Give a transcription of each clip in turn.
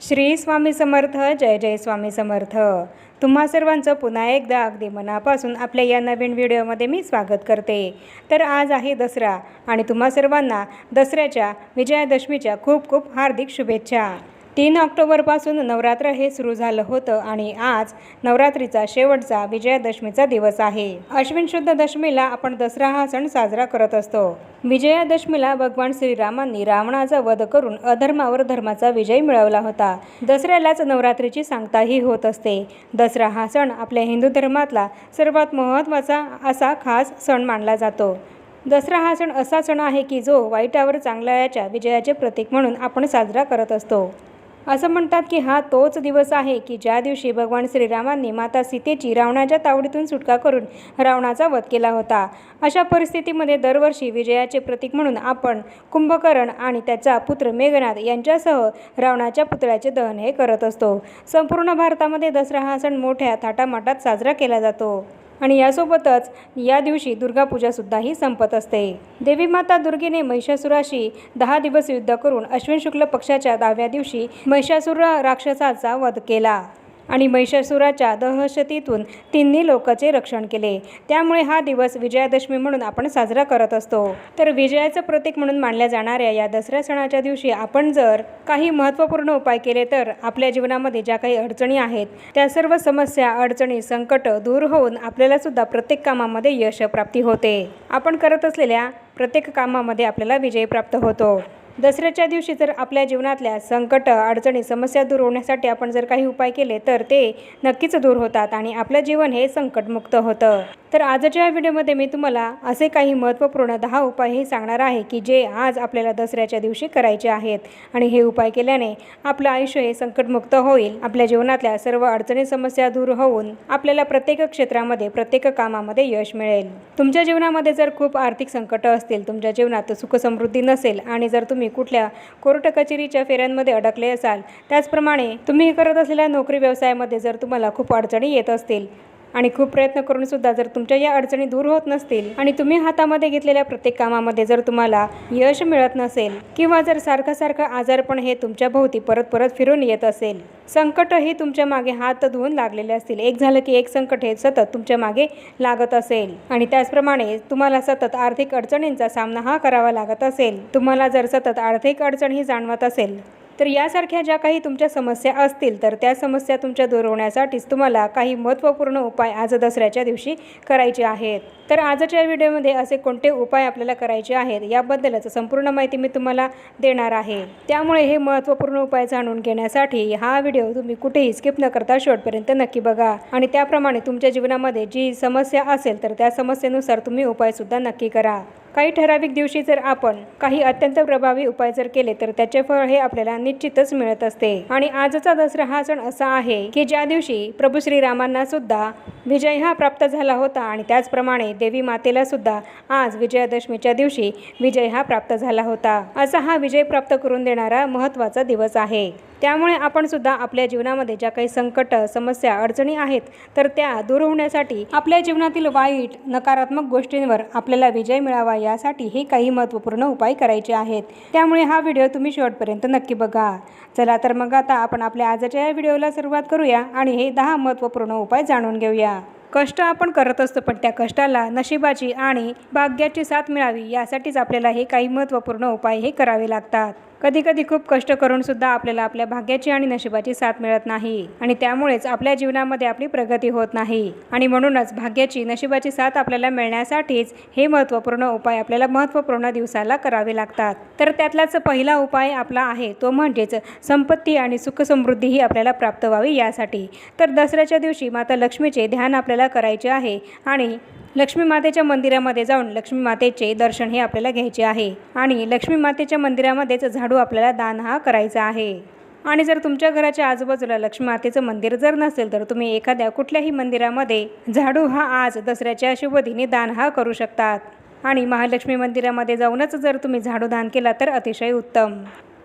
श्री स्वामी समर्थ. जय जय स्वामी समर्थ. तुम्हा सर्वांचं पुन्हा एकदा अगदी मनापासून आपल्या या नवीन व्हिडिओमध्ये मी स्वागत करते. तर आज आहे दसरा आणि तुम्हा सर्वांना दसऱ्याच्या विजयादशमीच्या खूप खूप हार्दिक शुभेच्छा. 3 ऑक्टोबरपासून नवरात्र हे सुरू झालं होतं आणि आज नवरात्रीचा शेवटचा विजयादशमीचा दिवस आहे. अश्विन शुद्ध दशमीला आपण दसरा हा सण साजरा करत असतो. विजयादशमीला भगवान श्रीरामांनी रावणाचा वध करून अधर्मावर धर्माचा विजय मिळवला होता. दसऱ्यालाच नवरात्रीची सांगताही होत असते. दसरा हा सण आपल्या हिंदू धर्मातला सर्वात महत्त्वाचा असा खास सण मानला जातो. दसरा हा सण असा सण आहे की जो वाईटावर चांगल्याच्या विजयाचे प्रतीक म्हणून आपण साजरा करत असतो. असं म्हणतात की हा तोच दिवस आहे की ज्या दिवशी भगवान श्रीरामांनी माता सीतेची रावणाच्या तावडीतून सुटका करून रावणाचा वध केला होता. अशा परिस्थितीमध्ये दरवर्षी विजयाचे प्रतीक म्हणून आपण कुंभकर्ण आणि त्याचा पुत्र मेघनाद यांच्यासह रावणाच्या पुतळ्याचे दहन हे करत असतो. संपूर्ण भारतामध्ये दसरा हा सण मोठ्या थाटामाटात साजरा केला जातो आणि यासोबतच या दिवशी दुर्गापूजासुद्धाही संपत असते. देवी माता दुर्गेने महिषासुराशी 10 दिवस युद्ध करून अश्विन शुक्ल पक्षाच्या 10व्या दिवशी महिषासुर राक्षसाचा वध केला आणि महिषासुराच्या दहशतीतून तिन्ही लोकांचे रक्षण केले. त्यामुळे हा दिवस विजयादशमी म्हणून आपण साजरा करत असतो. तर विजयाचं प्रतीक म्हणून मानल्या जाणाऱ्या या दसऱ्या सणाच्या दिवशी आपण जर काही महत्त्वपूर्ण उपाय केले तर आपल्या जीवनामध्ये ज्या काही अडचणी आहेत त्या सर्व समस्या, अडचणी, संकट दूर होऊन आपल्याला सुद्धा प्रत्येक कामामध्ये यश प्राप्ती होते. आपण करत असलेल्या प्रत्येक कामामध्ये आपल्याला विजय प्राप्त होतो. दसऱ्याच्या दिवशी जर आपल्या जीवनातल्या संकट, अडचणी, समस्या दूर होण्यासाठी आपण जर काही उपाय केले तर ते नक्कीच दूर होतात आणि आपलं जीवन हे संकटमुक्त होतं. तर आजच्या व्हिडिओमध्ये मी तुम्हाला असे काही महत्त्वपूर्ण 10 उपाय हे सांगणार आहे की जे आज आपल्याला दसऱ्याच्या दिवशी करायचे आहेत आणि हे उपाय केल्याने आपलं आयुष्य हे संकटमुक्त होईल. आपल्या जीवनातल्या सर्व अडचणी, समस्या दूर होऊन आपल्याला प्रत्येक क्षेत्रामध्ये, प्रत्येक कामामध्ये यश मिळेल. तुमच्या जीवनामध्ये जर खूप आर्थिक संकट असतील, तुमच्या जीवनात सुख समृद्धी नसेल आणि जर तुम्ही कुठल्या कोर्ट कचेरीच्या फेऱ्यांमध्ये अडकले असाल, त्याचप्रमाणे तुम्ही करत असलेल्या नोकरी व्यवसायामध्ये जर तुम्हाला खूप अडचणी येत असतील आणि खूप प्रयत्न करून सुद्धा जर तुमच्या या अडचणी दूर होत नसतील आणि तुम्ही हातामध्ये घेतलेल्या प्रत्येक कामामध्ये जर तुम्हाला यश मिळत नसेल किंवा जर सारखं आजारपण हे तुमच्या भोवती परत फिरून येत असेल, संकट हे तुमच्या मागे हात धुवून लागलेले असतील, एक झालं की एक संकट हे सतत तुमच्या मागे लागत असेल आणि त्याचप्रमाणे तुम्हाला सतत आर्थिक अडचणींचा सामना हा करावा लागत असेल, तुम्हाला जर सतत आर्थिक अडचण ही जाणवत असेल तर यासारख्या ज्या काही तुमच्या समस्या असतील तर त्या समस्या तुमच्या दूर होण्यासाठीच तुम्हाला काही महत्त्वपूर्ण उपाय आज दसऱ्याच्या दिवशी करायचे आहेत. तर आजच्या व्हिडिओमध्ये असे कोणते उपाय आपल्याला करायचे आहेत याबद्दलच संपूर्ण माहिती मी तुम्हाला देणार आहे. त्यामुळे हे महत्त्वपूर्ण उपाय जाणून घेण्यासाठी हा व्हिडिओ तुम्ही कुठेही स्किप न करता शेवटपर्यंत नक्की बघा आणि त्याप्रमाणे तुमच्या जीवनामध्ये जी समस्या असेल तर त्या समस्येनुसार तुम्ही उपायसुद्धा नक्की करा. काही ठराविक दिवशी जर आपण काही अत्यंत प्रभावी उपाय जर केले तर त्याचे फळ हे आपल्याला निश्चितच मिळत असते. आणि आजचा दसरा हा सण असा आहे की ज्या दिवशी प्रभू श्रीरामांना सुद्धा विजय हा प्राप्त झाला होता आणि त्याचप्रमाणे देवी मातेला सुद्धा आज विजयादशमीच्या दिवशी विजय हा प्राप्त झाला होता. असा हा विजय प्राप्त करून देणारा महत्त्वाचा दिवस आहे. त्यामुळे आपण सुद्धा आपल्या जीवनामध्ये ज्या काही संकट, समस्या, अडचणी आहेत तर त्या दूर होण्यासाठी आपल्या जीवनातील वाईट, नकारात्मक गोष्टींवर आपल्याला विजय मिळावा यासाठी हे काही महत्त्वपूर्ण उपाय करायचे आहेत. त्यामुळे हा व्हिडिओ तुम्ही शेवटपर्यंत नक्की बघा. चला तर मग आता आपण आपल्या आजच्या या व्हिडिओला सुरुवात करूया आणि हे 10 महत्त्वपूर्ण उपाय जाणून घेऊया. कष्ट आपण करत असतो पण त्या कष्टाला नशिबाची आणि भाग्याची साथ मिळावी यासाठीच आपल्याला हे काही महत्त्वपूर्ण उपाय हे करावे लागतात. कधी खूप कष्ट करून सुद्धा आपल्याला आपल्या भाग्याची आणि नशिबाची साथ मिळत नाही आणि त्यामुळेच आपल्या जीवनामध्ये आपली प्रगती होत नाही आणि म्हणूनच भाग्याची, नशिबाची साथ आपल्याला मिळण्यासाठीच हे महत्त्वपूर्ण उपाय आपल्याला महत्त्वपूर्ण दिवसाला करावे लागतात. तर त्यातलाच पहिला उपाय आपला आहे तो म्हणजेच संपत्ती आणि सुख समृद्धी ही आपल्याला प्राप्त व्हावी यासाठी. तर दसऱ्याच्या दिवशी माता लक्ष्मीचे ध्यान आपल्याला करायचे आहे आणि लक्ष्मी मातेच्या मंदिरामध्ये जाऊन लक्ष्मी मातेचे दर्शन हे आपल्याला घ्यायचे आहे आणि लक्ष्मी मातेच्या मंदिरामध्येच झाडू आपल्याला दान हा करायचा आहे. आणि जर तुमच्या घराच्या आजूबाजूला लक्ष्मी मातेचं मंदिर जर नसेल तर तुम्ही एखाद्या कुठल्याही मंदिरामध्ये झाडू हा आज दसऱ्याच्या शुभदिनी दान हा करू शकतात आणि महालक्ष्मी मंदिरामध्ये जाऊनच जर तुम्ही झाडू दान केला तर अतिशय उत्तम.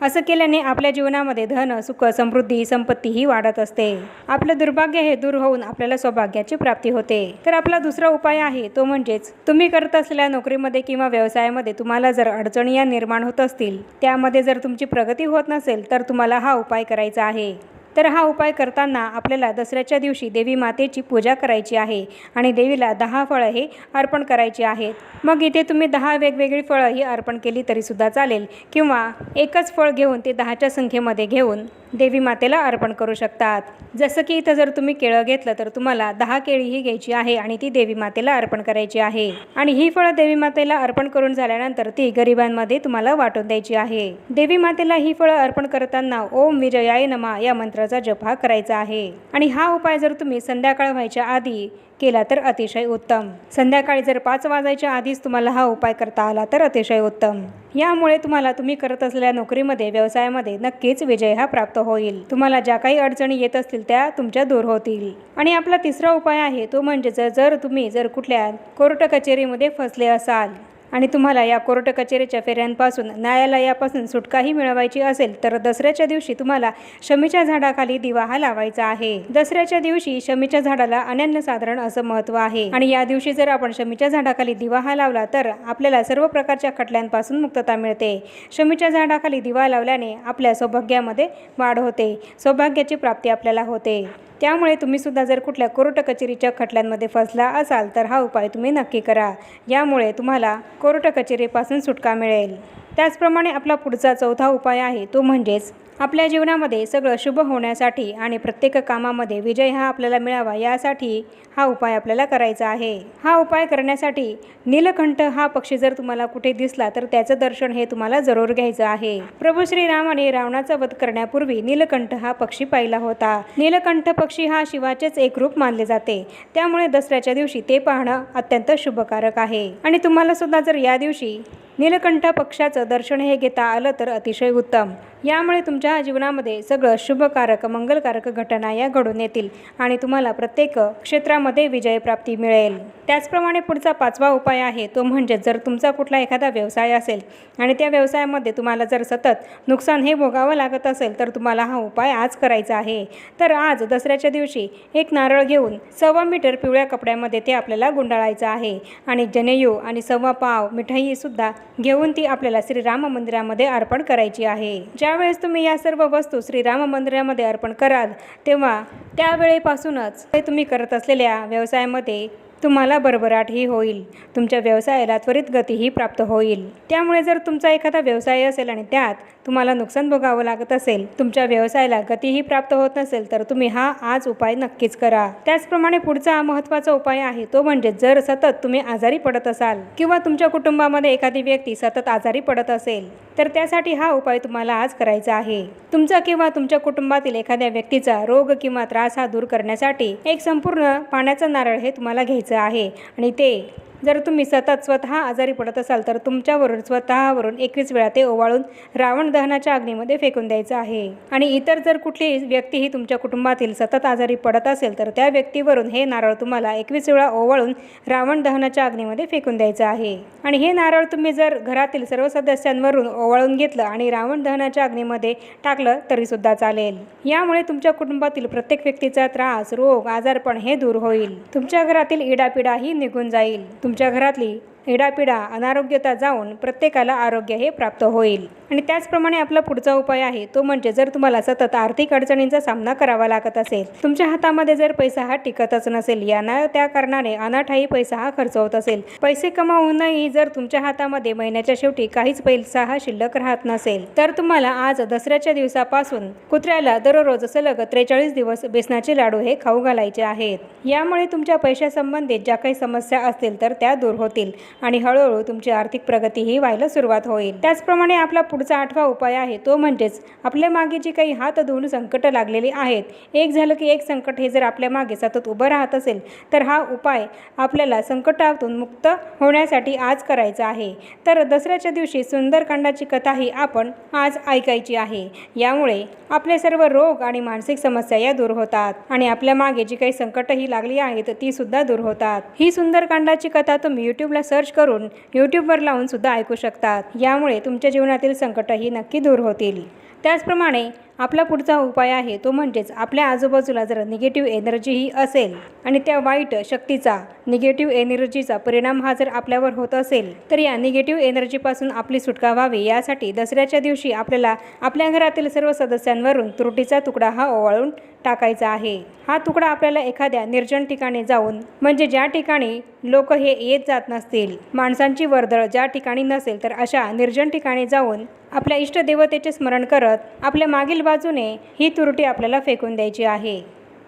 असं केल्याने आपल्या जीवनामध्ये धन, सुख, समृद्धी, संपत्ती ही वाढत असते. आपलं दुर्भाग्य हे दूर होऊन आपल्याला सौभाग्याची प्राप्ती होते. तर आपला दुसरा उपाय आहे तो म्हणजेच तुम्ही करत असलेल्या नोकरीमध्ये किंवा व्यवसायामध्ये तुम्हाला जर अडचणी या निर्माण होत असतील, त्यामध्ये जर तुमची प्रगती होत नसेल, तर तुम्हाला हा उपाय करायचा आहे. तर हा उपाय करताना आपल्याला दसऱ्याच्या दिवशी देवी मातेची पूजा करायची आहे आणि देवीला 10 फळं हे अर्पण करायची आहेत. मग इथे तुम्ही 10 वेगवेगळी फळं ही अर्पण केली तरीसुद्धा चालेल किंवा एकच फळ घेऊन ते 10च्या संख्येमध्ये घेऊन देवी मातेला अर्पण करू शकतात. जसं की इथं जर तुम्ही केळं घेतलं तर तुम्हाला 10 केळी ही घ्यायची आहे आणि ती देवी मातेला अर्पण करायची आहे. आणि ही फळं देवी मातेला अर्पण करून झाल्यानंतर ती गरिबांमध्ये तुम्हाला वाटून द्यायची आहे. देवी मातेला ही फळं अर्पण करताना ओम विजयाय नमः या मंत्राचा जप हा करायचा आहे. आणि हा उपाय जर तुम्ही संध्याकाळ व्हायच्या आधी केला तर अतिशय उत्तम. संध्याकाळी जर 5 वाजायच्या आधीच तुम्हाला हा उपाय करता आला तर अतिशय उत्तम. यामुळे तुम्ही करत असलेल्या नोकरीमध्ये, व्यवसायामध्ये नक्कीच विजय हा प्राप्त होईल. तुम्हाला ज्या काही अडचणी येत असतील त्या तुमच्या दूर होतील. आणि आपला तिसरा उपाय आहे तो म्हणजे जर तुम्ही कुठल्या कोर्ट कचेरीमध्ये फसले असाल आणि तुम्हाला या कोर्ट कचेरीच्या फेऱ्यांपासून, न्यायालयापासून सुटकाही मिळवायची असेल, तर दसऱ्याच्या दिवशी तुम्हाला शमीच्या झाडाखाली दिवा हा लावायचा आहे. दसऱ्याच्या दिवशी शमीच्या झाडाला अनन्यसाधारण असं महत्त्व आहे आणि या दिवशी जर आपण शमीच्या झाडाखाली दिवा हा लावला तर आपल्याला सर्व प्रकारच्या खटल्यांपासून मुक्तता मिळते. शमीच्या झाडाखाली दिवा लावल्याने आपल्या सौभाग्यामध्ये वाढ होते, सौभाग्याची प्राप्ती आपल्याला होते. त्यामुळे तुम्ही सुद्धा जर कुठल्या कोर्ट कचेरीच्या खटल्यांमध्ये फसला असाल तर हा उपाय तुम्ही नक्की करा. यामुळे तुम्हाला कोर्ट कचेरीपासून सुटका मिळेल. त्याचप्रमाणे आपला पुढचा चौथा उपाय आहे तो म्हणजेच आपल्या जीवनामध्ये सगळं शुभ होण्यासाठी आणि प्रत्येक कामामध्ये विजय हा आपल्याला मिळावा यासाठी हा उपाय आपल्याला करायचा आहे. हा उपाय करण्यासाठी नीलकंठ हा पक्षी जर तुम्हाला कुठे दिसला तर त्याचं दर्शन हे तुम्हाला जरूर घ्यायचं आहे. प्रभू श्रीरामाने रावणाचा वध करण्यापूर्वी नीलकंठ हा पक्षी पाहिला होता. नीलकंठ पक्षी हा शिवाचेच एक रूप मानले जाते. त्यामुळे दसऱ्याच्या दिवशी ते पाहणं अत्यंत शुभकारक आहे. आणि तुम्हाला सुद्धा जर या दिवशी नीलकंठ पक्षाचं दर्शन हे घेता आलं तर अतिशय उत्तम. यामुळे तुमच्या जीवनामध्ये सगळं शुभकारक, मंगलकारक घटना या घडून येतील आणि तुम्हाला प्रत्येक क्षेत्रामध्ये विजय प्राप्ती मिळेल. त्याचप्रमाणे पुढचा 5वा उपाय आहे तो म्हणजे जर तुमचा कुठला एखादा व्यवसाय असेल आणि त्या व्यवसायामध्ये तुम्हाला जर सतत नुकसान हे भोगावं लागत असेल तर तुम्हाला हा उपाय आज करायचा आहे. तर आज दसऱ्याच्या दिवशी एक नारळ घेऊन 1.25 मीटर पिवळ्या कपड्यामध्ये ते आपल्याला गुंडाळायचं आहे आणि जनेऊ आणि 1.25 पाव मिठाई सुद्धा घेऊन ती आपल्याला श्रीराम मंदिरामध्ये अर्पण करायची आहे. ज्यावेळेस तुम्ही या सर्व वस्तू श्रीराम मंदिरामध्ये अर्पण कराल तेव्हा त्यावेळेपासूनच तुम्ही करत असलेल्या व्यवसायामध्ये तुम्हाला भरभराटही होईल. तुमच्या व्यवसायाला त्वरित गतीही प्राप्त होईल. त्यामुळे जर तुमचा एखादा व्यवसाय असेल आणि त्यात तुम्हाला नुकसान भोगावं लागत असेल, तुमच्या व्यवसायाला गतीही प्राप्त होत नसेल तर तुम्ही हा आज उपाय नक्कीच करा. त्याचप्रमाणे पुढचा महत्त्वाचा उपाय आहे तो म्हणजे जर सतत तुम्ही आजारी पडत असाल किंवा तुमच्या कुटुंबामध्ये एखादी व्यक्ती सतत आजारी पडत असेल तर त्यासाठी हा उपाय तुम्हाला आज करायचा आहे. तुमचा किंवा तुमच्या कुटुंबातील एखाद्या व्यक्तीचा रोग किंवा त्रास हा दूर करण्यासाठी एक संपूर्ण पाण्याचं नारळ हे तुम्हाला घ्यायचं आहे आणि ते जर तुम्ही सतत स्वतः आजारी पडत असाल तर तुमच्यावरून स्वतःवरून 21 वेळा ते ओवाळून रावण दहनाच्या अग्नीमध्ये फेकून द्यायचं आहे. आणि इतर जर कुठली व्यक्तीही तुमच्या कुटुंबातील सतत आजारी पडत असेल तर त्या व्यक्तीवरून हे नारळ तुम्हाला 21 वेळा ओवाळून रावण दहनाच्या अग्नीमध्ये फेकून द्यायचं आहे. आणि हे नारळ तुम्ही जर घरातील सर्व सदस्यांवरून ओवाळून घेतलं आणि रावण दहनाच्या अग्नीमध्ये टाकलं तरीसुद्धा चालेल. यामुळे तुमच्या कुटुंबातील प्रत्येक व्यक्तीचा त्रास, रोग, आजारपण हे दूर होईल. तुमच्या घरातील इडापिडाही निघून जाईल. तुमच्या घरातली इडापिडा, अनारोग्यता जाऊन प्रत्येकाला आरोग्य हे प्राप्त होईल. आणि त्याचप्रमाणे आपला पुढचा उपाय आहे तो म्हणजे जर तुम्हाला सतत आर्थिक अडचणींचा सामना करावा लागत असेल, तुमच्या हातामध्ये जर पैसा हा टिकतच नसेल, यांना त्या कारणाने अनाठाई पैसा हा खर्च होत असेल, पैसे कमावूनही जर तुमच्या हातामध्ये महिन्याच्या शेवटी काहीच पैसा हा शिल्लक राहत नसेल, तर तुम्हाला आज दसऱ्याच्या दिवसापासून कुत्र्याला दररोज सलग 43 दिवस बेसनाचे लाडू हे खाऊ घालायचे आहेत. यामुळे तुमच्या पैशासंबंधित ज्या काही समस्या असतील तर त्या दूर होतील आणि हळूहळू तुमची आर्थिक प्रगतीही व्हायला सुरुवात होईल. त्याचप्रमाणे आपला पुढचा 8वा उपाय आहे तो म्हणजेच आपल्या मागे जी काही हात धुवून संकट लागलेली आहेत, एक झालं की एक संकट हे जर आपल्या मागे सतत उभं राहत असेल तर हा उपाय आपल्याला संकटातून मुक्त होण्यासाठी आज करायचा आहे. तर दसऱ्याच्या दिवशी सुंदरकांडाची कथाही आपण आज ऐकायची आहे. यामुळे आपले सर्व रोग आणि मानसिक समस्या या दूर होतात आणि आपल्या मागे जी काही संकटही लागली आहेत ती सुद्धा दूर होतात. ही सुंदरकांडाची कथा तुम्ही यूट्यूबला सर्च करून यूट्यूबवर लावून सुद्धा ऐकू शकतात. यामुळे तुमच्या जीवनातील संकटही नक्की दूर होतील. त्याचप्रमाणे आपला पुढचा उपाय आहे तो म्हणजेच आपल्या आजूबाजूला जर निगेटिव्ह एनर्जीही असेल आणि त्या वाईट शक्तीचा निगेटिव्ह एनर्जीचा परिणाम हा जर आपल्यावर होत असेल तर या निगेटिव्ह एनर्जीपासून आपली सुटका व्हावी यासाठी दसऱ्याच्या दिवशी आपल्याला आपल्या घरातील सर्व सदस्यांवरून त्रुटीचा तुकडा हा ओवाळून टाकायचा आहे. हा तुकडा आपल्याला एखाद्या निर्जन ठिकाणी जाऊन म्हणजे ज्या ठिकाणी लोक हे येत जात नसतील, माणसांची वर्दळ ज्या ठिकाणी नसेल तर अशा निर्जन ठिकाणी जाऊन आपल्या इष्टदेवतेचे स्मरण करत आपल्या मागील बाजूने ही तुरटी आपल्याला फेकून द्यायची आहे.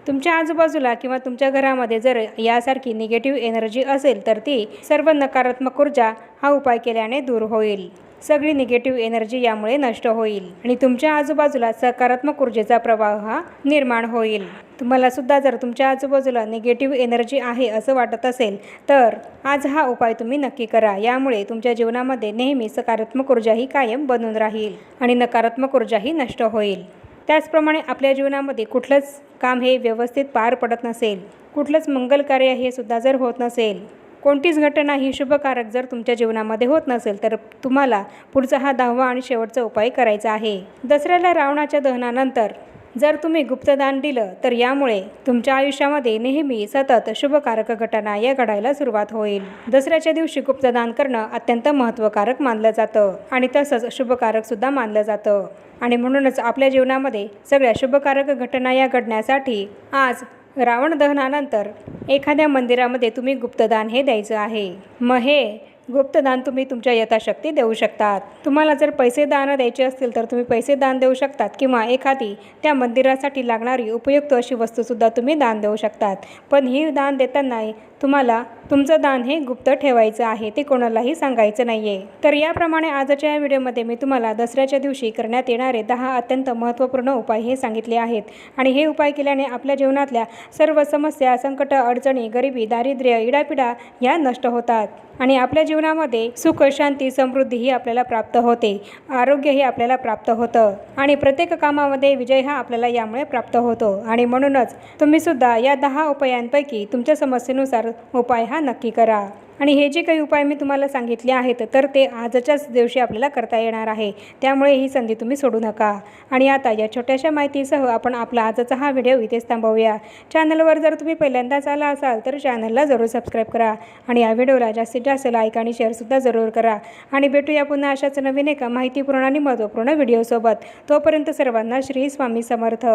तुमच्या आजूबाजूला किंवा तुमच्या घरामध्ये जर यासारखी निगेटिव्ह एनर्जी असेल तर ती सर्व नकारात्मक ऊर्जा हा उपाय केल्याने दूर होईल. सगळी निगेटिव्ह एनर्जी यामुळे नष्ट होईल आणि तुमच्या आजूबाजूला सकारात्मक ऊर्जेचा प्रवाह हा निर्माण होईल. तुम्हाला सुद्धा जर तुमच्या आजूबाजूला निगेटिव्ह एनर्जी आहे असं वाटत असेल तर आज हा उपाय तुम्ही नक्की करा. यामुळे तुमच्या जीवनामध्ये नेहमी सकारात्मक ऊर्जा ही कायम बनून राहील आणि नकारात्मक ऊर्जाही नष्ट होईल. त्याचप्रमाणे आपल्या जीवनामध्ये कुठलंच काम हे व्यवस्थित पार पडत नसेल, कुठलंच मंगल कार्य हे सुद्धा जर होत नसेल, कोणतीच घटना ही शुभकारक जर तुमच्या जीवनामध्ये होत नसेल तर तुम्हाला पुढचा हा 10वा आणि शेवटचा उपाय करायचा आहे. दसऱ्याला रावणाच्या दहनानंतर जर तुम्ही गुप्तदान दिलं तर यामुळे तुमच्या आयुष्यामध्ये नेहमी सतत शुभकारक घटना या घडायला सुरुवात होईल. दसऱ्याच्या दिवशी गुप्तदान करणं अत्यंत महत्त्वकारक मानलं जातं आणि तसंच शुभकारक सुद्धा मानलं जातं आणि म्हणूनच आपल्या जीवनामध्ये सगळ्या शुभकारक घटना या घडण्यासाठी आज रावण दहनानंतर एखाद्या मंदिरामध्ये तुम्ही गुप्तदान हे द्यायचं आहे. मग हे गुप्तदान तुम्ही तुमच्या यथाशक्ती देऊ शकतात. तुम्हाला जर पैसे दान द्यायचे असतील तर तुम्ही पैसे दान देऊ शकतात किंवा एखादी त्या मंदिरासाठी लागणारी उपयुक्त अशी वस्तूसुद्धा तुम्ही दान देऊ शकतात. पण ही दान देताना तुम्हाला तुमचं दान हे गुप्त ठेवायचं आहे, ते कोणालाही सांगायचं नाही आहे. तर याप्रमाणे आजच्या या व्हिडिओमध्ये मी तुम्हाला दसऱ्याच्या दिवशी करण्यात येणारे 10 अत्यंत महत्त्वपूर्ण उपाय हे सांगितले आहेत आणि हे उपाय केल्याने आपल्या जीवनातल्या सर्व समस्या, संकट, अडचणी, गरिबी, दारिद्र्य, इडापिडा ह्या नष्ट होतात आणि आपल्या जीवनामध्ये सुख, शांती, समृद्धी ही आपल्याला प्राप्त होते. आरोग्य हे आपल्याला प्राप्त होतं आणि प्रत्येक कामामध्ये विजय हा आपल्याला यामुळे प्राप्त होतो आणि म्हणूनच तुम्ही सुद्धा या 10 उपायांपैकी तुमच्या समस्येनुसार उपाय हा नक्की करा. आणि हे जे काही उपाय मी तुम्हाला सांगितले आहेत तर ते आजच्याच दिवशी आपल्याला करता येणार आहे. त्यामुळे ही संधी तुम्ही सोडू नका. आणि आता या छोट्याशा माहितीसह आपण आपला आजचा हा व्हिडिओ इथेच थांबवूया. चॅनलवर जर तुम्ही पहिल्यांदाच आला असाल तर चॅनलला जरूर सबस्क्राईब करा आणि या व्हिडिओला जास्तीत जास्त लाईक आणि शेअरसुद्धा जरूर करा. आणि भेटूया पुन्हा अशाच नवीन एका माहितीपूर्ण आणि महत्त्वपूर्ण व्हिडिओसोबत. तोपर्यंत सर्वांना श्री स्वामी समर्थ.